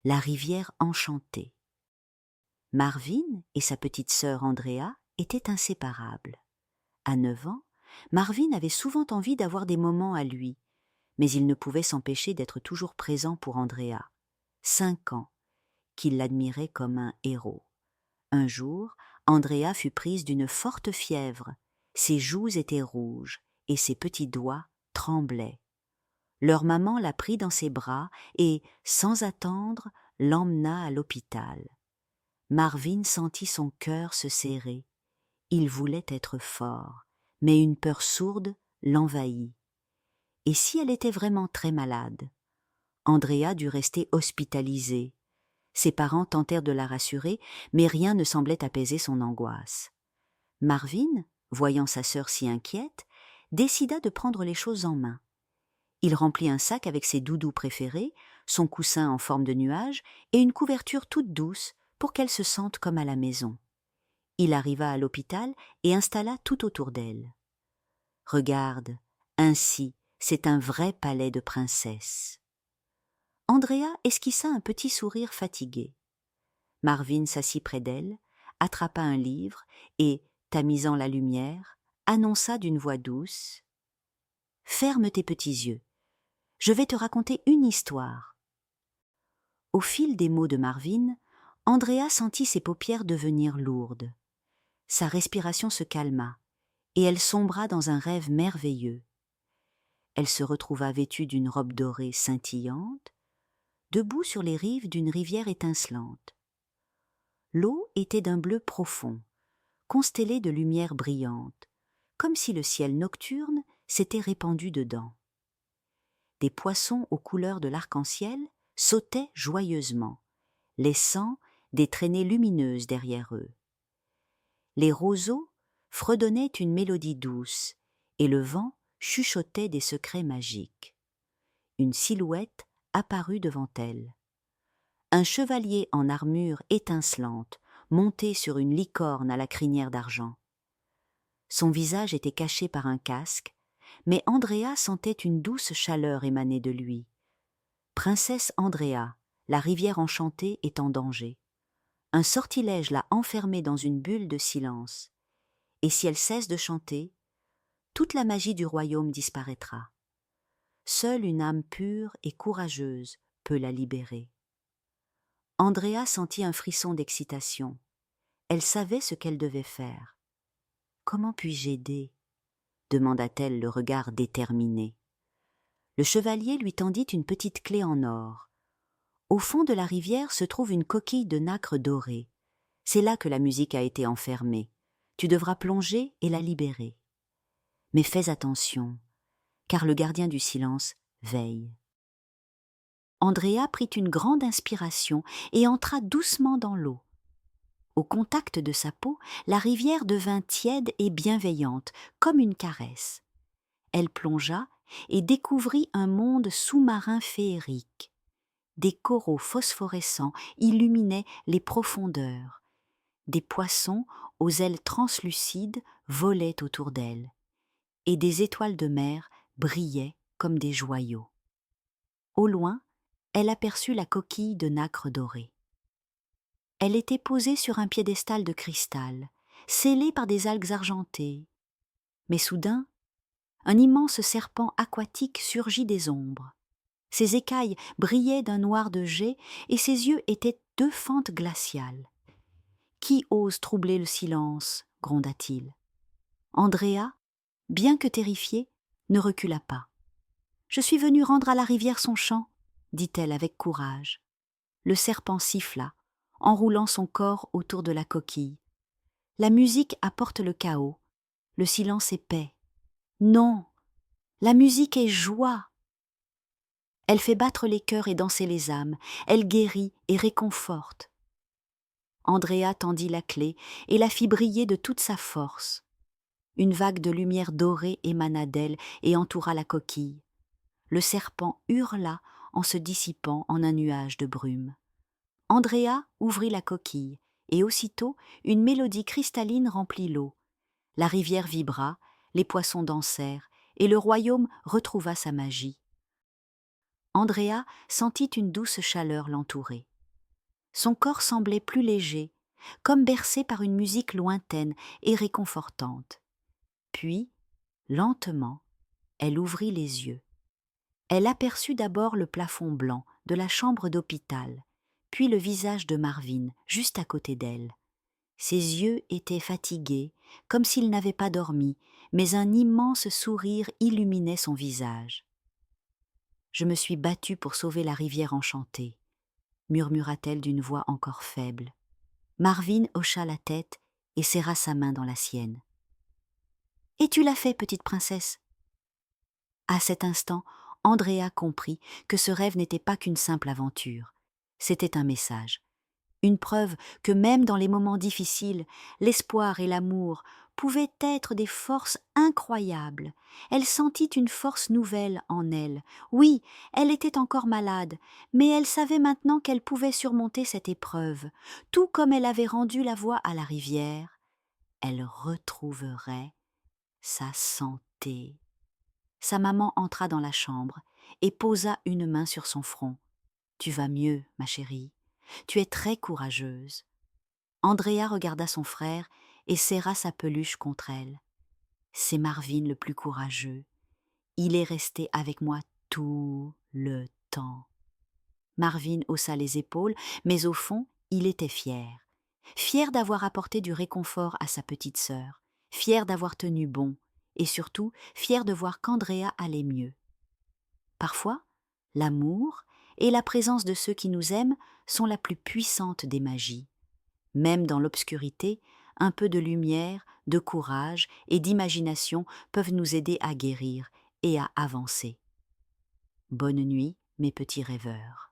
la rivière enchantée. Marvin et sa petite sœur Andrea étaient inséparables. À 9 ans, Marvin avait souvent envie d'avoir des moments à lui, mais il ne pouvait s'empêcher d'être toujours présent pour Andrea. 5 ans, qu'il l'admirait comme un héros. Un jour, Andrea fut prise d'une forte fièvre. Ses joues étaient rouges et ses petits doigts tremblaient. Leur maman la prit dans ses bras et, sans attendre, l'emmena à l'hôpital. Marvin sentit son cœur se serrer. Il voulait être fort, mais une peur sourde l'envahit. Et si elle était vraiment très malade? Andrea dut rester hospitalisée. Ses parents tentèrent de la rassurer, mais rien ne semblait apaiser son angoisse. Marvin, voyant sa sœur si inquiète, décida de prendre les choses en main. Il remplit un sac avec ses doudous préférés, son coussin en forme de nuage et une couverture toute douce pour qu'elle se sente comme à la maison. Il arriva à l'hôpital et installa tout autour d'elle. Regarde, ainsi, c'est un vrai palais de princesse. Andrea esquissa un petit sourire fatigué. Marvin s'assit près d'elle, attrapa un livre et, tamisant la lumière, annonça d'une voix douce « Ferme tes petits yeux, je vais te raconter une histoire. » Au fil des mots de Marvin, Andrea sentit ses paupières devenir lourdes. Sa respiration se calma, et elle sombra dans un rêve merveilleux. Elle se retrouva vêtue d'une robe dorée scintillante, debout sur les rives d'une rivière étincelante. L'eau était d'un bleu profond, constellée de lumières brillantes, comme si le ciel nocturne s'était répandu dedans. Des poissons aux couleurs de l'arc-en-ciel sautaient joyeusement, laissant des traînées lumineuses derrière eux. Les roseaux fredonnaient une mélodie douce, et le vent chuchotait des secrets magiques. Une silhouette apparut devant elle. Un chevalier en armure étincelante, monté sur une licorne à la crinière d'argent. Son visage était caché par un casque, mais Andrea sentait une douce chaleur émaner de lui. Princesse Andrea, la rivière enchantée est en danger. Un sortilège l'a enfermée dans une bulle de silence, et si elle cesse de chanter, toute la magie du royaume disparaîtra. Seule une âme pure et courageuse peut la libérer. Andrea sentit un frisson d'excitation. Elle savait ce qu'elle devait faire. « Comment puis-je aider ?» demanda-t-elle le regard déterminé. Le chevalier lui tendit une petite clé en or. Au fond de la rivière se trouve une coquille de nacre dorée. C'est là que la musique a été enfermée. Tu devras plonger et la libérer. Mais fais attention, car le gardien du silence veille. Andrea prit une grande inspiration et entra doucement dans l'eau. Au contact de sa peau, la rivière devint tiède et bienveillante, comme une caresse. Elle plongea et découvrit un monde sous-marin féerique. Des coraux phosphorescents illuminaient les profondeurs. Des poissons aux ailes translucides volaient autour d'elle, et des étoiles de mer brillaient comme des joyaux. Au loin, elle aperçut la coquille de nacre dorée. Elle était posée sur un piédestal de cristal, scellé par des algues argentées. Mais soudain, un immense serpent aquatique surgit des ombres. Ses écailles brillaient d'un noir de jet et ses yeux étaient 2 fentes glaciales. « Qui ose troubler le silence ?» gronda-t-il. Andrea, bien que terrifiée, ne recula pas. « Je suis venue rendre à la rivière son chant », dit-elle avec courage. Le serpent siffla, enroulant son corps autour de la coquille. La musique apporte le chaos, le silence est paix. Non, la musique est joie. Elle fait battre les cœurs et danser les âmes, elle guérit et réconforte. Andrea tendit la clé et la fit briller de toute sa force. Une vague de lumière dorée émana d'elle et entoura la coquille. Le serpent hurla en se dissipant en un nuage de brume. Andrea ouvrit la coquille, et aussitôt une mélodie cristalline remplit l'eau. La rivière vibra, les poissons dansèrent, et le royaume retrouva sa magie. Andrea sentit une douce chaleur l'entourer. Son corps semblait plus léger, comme bercé par une musique lointaine et réconfortante. Puis, lentement, elle ouvrit les yeux. Elle aperçut d'abord le plafond blanc de la chambre d'hôpital, puis le visage de Marvin, juste à côté d'elle. Ses yeux étaient fatigués, comme s'il n'avait pas dormi, mais un immense sourire illuminait son visage. « Je me suis battue pour sauver la rivière enchantée, » murmura-t-elle d'une voix encore faible. Marvin hocha la tête et serra sa main dans la sienne. « Et tu l'as fait, petite princesse ?» À cet instant, Andrea comprit que ce rêve n'était pas qu'une simple aventure. C'était un message. Une preuve que même dans les moments difficiles, l'espoir et l'amour pouvaient être des forces incroyables. Elle sentit une force nouvelle en elle. Oui, elle était encore malade, mais elle savait maintenant qu'elle pouvait surmonter cette épreuve. Tout comme elle avait rendu la voie à la rivière, elle retrouverait sa santé. Sa maman entra dans la chambre et posa une main sur son front. « Tu vas mieux, ma chérie. Tu es très courageuse. » Andrea regarda son frère et serra sa peluche contre elle. « C'est Marvin le plus courageux. Il est resté avec moi tout le temps. » Marvin haussa les épaules, mais au fond, il était fier. Fier d'avoir apporté du réconfort à sa petite sœur, fier d'avoir tenu bon, et surtout fier de voir qu'Andrea allait mieux. Parfois, l'amour et la présence de ceux qui nous aiment sont la plus puissante des magies. Même dans l'obscurité, un peu de lumière, de courage et d'imagination peuvent nous aider à guérir et à avancer. Bonne nuit, mes petits rêveurs.